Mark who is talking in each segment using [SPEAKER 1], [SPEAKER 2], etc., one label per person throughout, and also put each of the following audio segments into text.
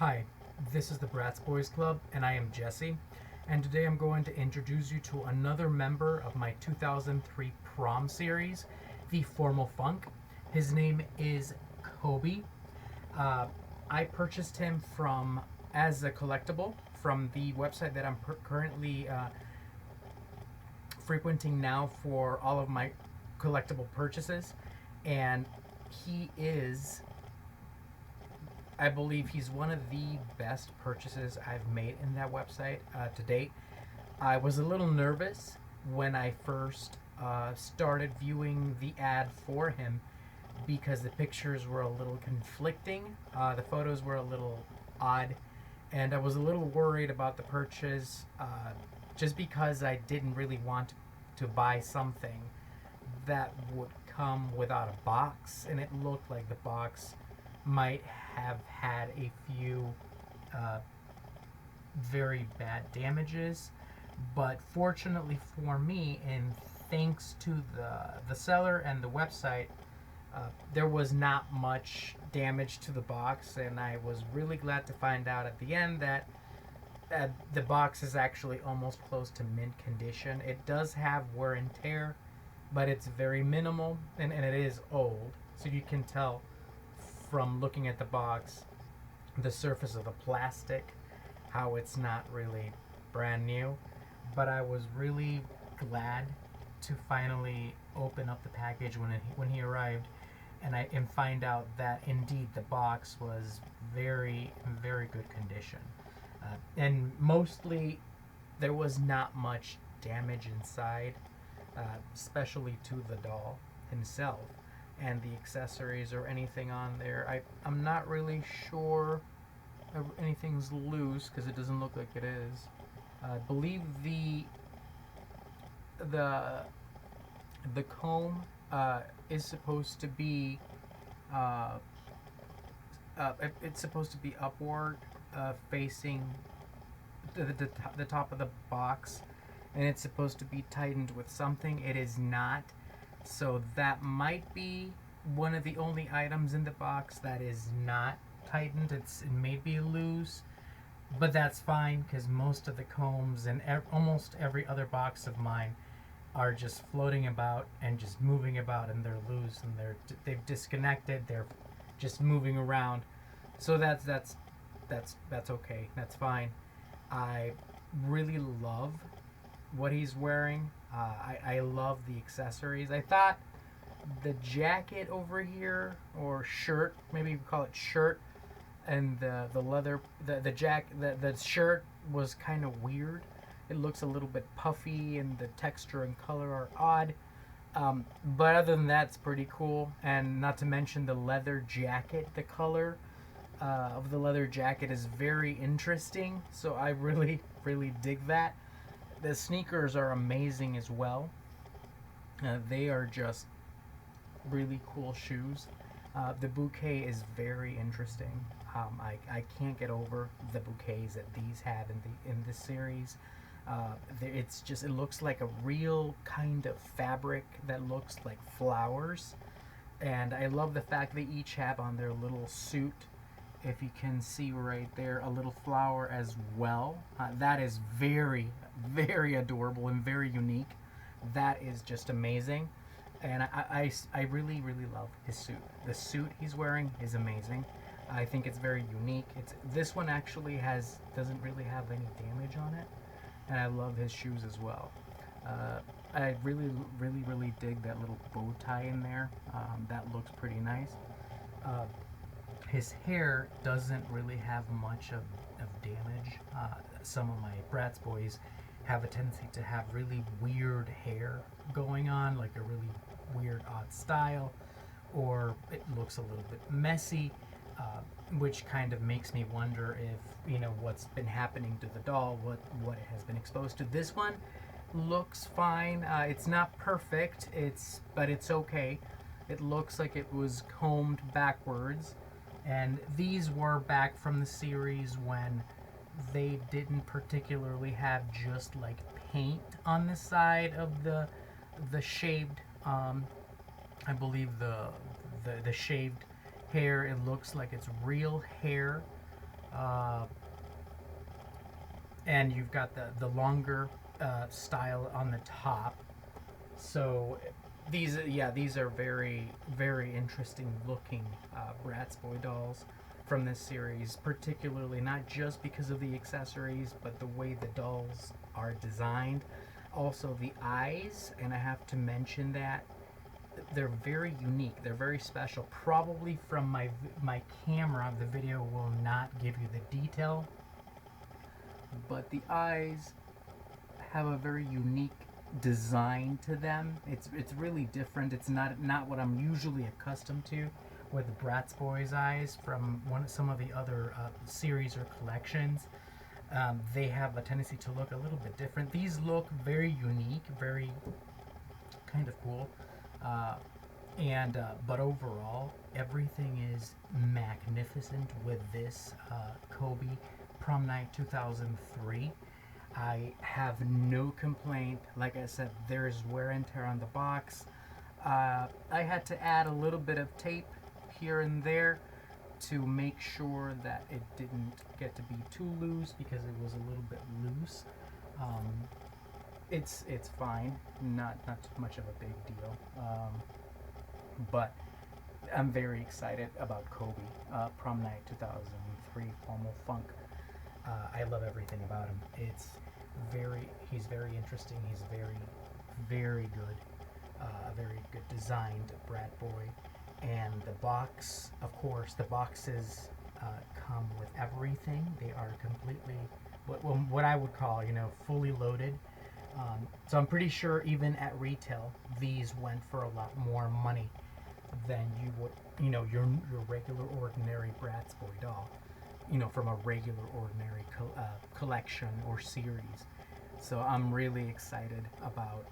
[SPEAKER 1] Hi, this is the Bratz Boyz Club, and I am Jesse. And today I'm going to introduce you to another member of my 2003 Prom series, the Formal Funk. His name is Koby. Uh, I purchased him from as a collectible from the website that I'm currently frequenting now for all of my collectible purchases, and he is I believe he's one of the best purchases I've made in that website to date. I was a little nervous when I first started viewing the ad for him because the pictures were a little conflicting. The photos were a little odd, and I was a little worried about the purchase just because I didn't really want to buy something that would come without a box, and it looked like the box might have had a few uh, very bad damages. But fortunately for me, and thanks to the seller and the website, there was not much damage to the box, and I was really glad to find out at the end that the box is actually almost close to mint condition. It does have wear and tear, but it's very minimal, and it is old, so you can tell from looking at the box, the surface of the plastic, how it's not really brand new. But I was really glad to finally open up the package when he arrived, and find out that indeed the box was very good condition, and mostly there was not much damage inside, especially to the doll himself and the accessories or anything on there. I'm not really sure if anything's loose because it doesn't look like it is. I believe the the comb is supposed to be uh, it's supposed to be upward, facing the top of the box, and it's supposed to be tightened with something. It is not. So that might be one of the only items in the box that is not tightened. It may be loose, but that's fine because most of the combs and almost every other box of mine are just floating about and just moving about, and they're loose, and they've disconnected. They're just moving around. So that's okay. That's fine. I really love what he's wearing. I love the accessories. I thought the jacket over here, or shirt, maybe you could call it shirt, and the leather, the shirt was kind of weird. It looks a little bit puffy, and the texture and color are odd. But other than that, it's pretty cool. And not to mention the leather jacket, the color of the leather jacket is very interesting. So I really dig that. The sneakers are amazing as well. They are just really cool shoes. The bouquet is very interesting. I can't get over the bouquets that these have in this series. It looks like a real kind of fabric that looks like flowers, and I love the fact they each have on their little suit, if you can see right there, a little flower as well. That is very adorable and very unique. That is just amazing, and I really love his suit. The suit he's wearing is amazing. I think it's very unique. This one actually doesn't really have any damage on it, and I love his shoes as well. I really dig that little bow tie in there. That looks pretty nice. His hair doesn't really have much of damage. Some of my Bratz Boyz have a tendency to have really weird hair going on, like a really weird, odd style, or it looks a little bit messy, which kind of makes me wonder if, what's been happening to the doll, what it has been exposed to. This one looks fine. It's not perfect, but it's okay. It looks like it was combed backwards. And these were back from the series when they didn't particularly have just like paint on the side of the shaved, I believe the shaved hair. It looks like it's real hair Uh, and you've got the longer style on the top. So these are very interesting looking Bratz Boy dolls from this series, particularly not just because of the accessories, but the way the dolls are designed. Also the eyes, and I have to mention that they're very unique. They're very special. Probably from my camera, the video will not give you the detail, but the eyes have a very unique design to them. It's really different. It's not what I'm usually accustomed to with the Bratz Boys eyes from some of the other series or collections. They have a tendency to look a little bit different. These look very unique, very kind of cool. And but overall, everything is magnificent with this Koby Prom Night 2003. I have no complaint. Like I said, there's wear and tear on the box. I had to add a little bit of tape here and there to make sure that it didn't get to be too loose, because it was a little bit loose. Um, it's fine, not too much of a big deal. But I'm very excited about Koby, Prom Night 2003 Formal Funk. I love everything about him. He's very interesting. He's very good. A very good designed Brat Boy. And the box, of course, the boxes come with everything. They are completely what I would call, fully loaded. So I'm pretty sure even at retail, these went for a lot more money than you would, your regular ordinary Bratz Boy doll, from a regular ordinary collection or series. So I'm really excited about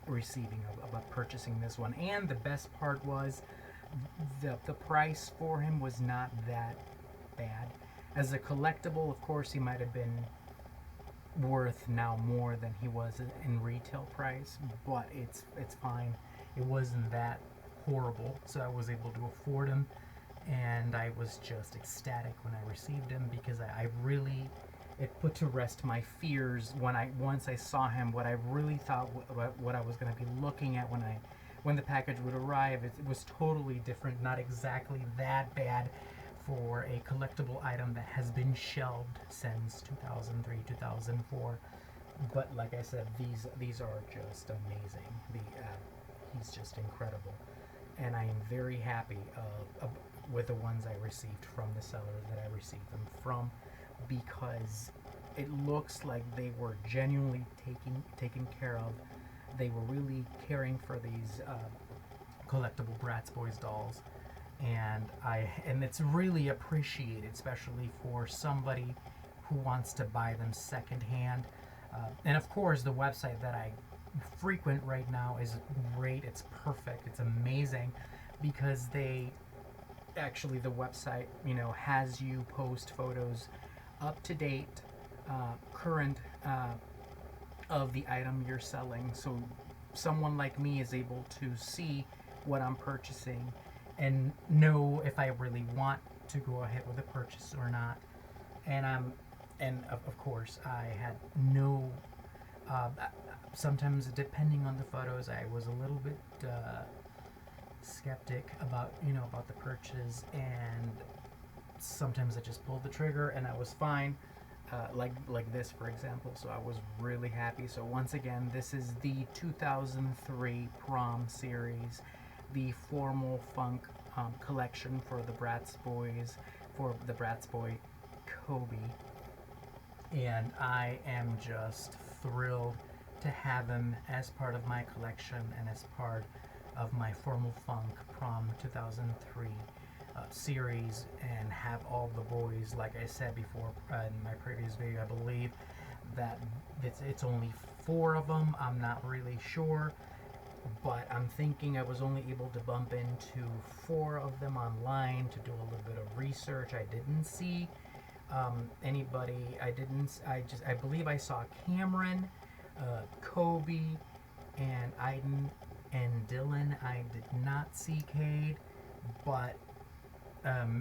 [SPEAKER 1] about purchasing this one. And the best part was the price for him was not that bad. As a collectible, of course, he might have been worth now more than he was in retail price, but it's fine. It wasn't that horrible, so I was able to afford him, and I was just ecstatic when I received him, because I really, it put to rest my fears once I saw him. What I really thought, what I was going to be looking at when the package would arrive, it was totally different. Not exactly that bad for a collectible item that has been shelved since 2003, 2004. But like I said, these are just amazing. He's just incredible, and I am very happy with the ones I received from the seller that I received them from, because it looks like they were genuinely taken care of. They were really caring for these collectible Bratz Boys dolls, and it's really appreciated, especially for somebody who wants to buy them secondhand. And of course, the website that I frequent right now is great. It's perfect. It's amazing, because the website, has you post photos up to date, current, of the item you're selling, so someone like me is able to see what I'm purchasing and know if I really want to go ahead with a purchase or not. And of course, I had no. Sometimes, depending on the photos, I was a little bit skeptic about the purchase, and sometimes I just pulled the trigger and I was fine. Like this, for example. So I was really happy. So once again, this is the 2003 Prom series, the Formal Funk collection for the Bratz Boys, for the Bratz Boy Koby, and I am just thrilled to have him as part of my collection and as part of my Formal Funk Prom 2003 series, and have all the boys. Like I said before in my previous video, I believe that it's only 4 of them. I'm not really sure, but I'm thinking I was only able to bump into 4 of them online to do a little bit of research. I didn't see anybody. I believe I saw Cameron, Koby, and Aiden and Dylan. I did not see Cade, but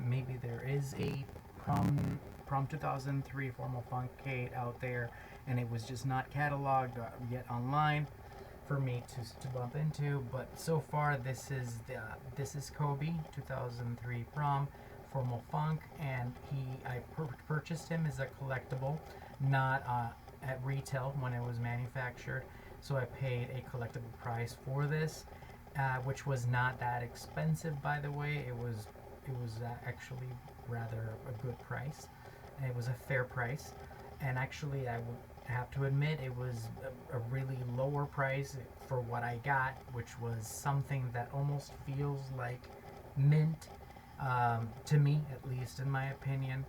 [SPEAKER 1] maybe there is a Prom Prom 2003 Formal Funk Kate out there, and it was just not cataloged yet online for me to bump into. But so far, this is Koby 2003 Prom Formal Funk, and I purchased him as a collectible, not at retail when it was manufactured. So I paid a collectible price for this, which was not that expensive, by the way. It was actually rather a good price. It was a fair price, and actually I would have to admit it was a really lower price for what I got, which was something that almost feels like mint, to me, at least in my opinion.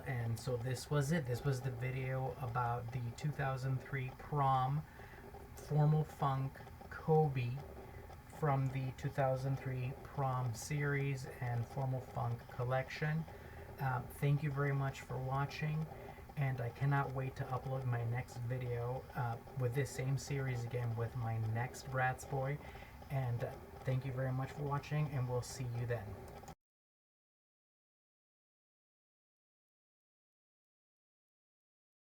[SPEAKER 1] And so this was it. This was the video about the 2003 Prom Formal Funk Koby from the 2003 Prom series and Formal Funk collection. Thank you very much for watching, and I cannot wait to upload my next video with this same series again with my next Bratz Boy. And thank you very much for watching, and we'll see you then.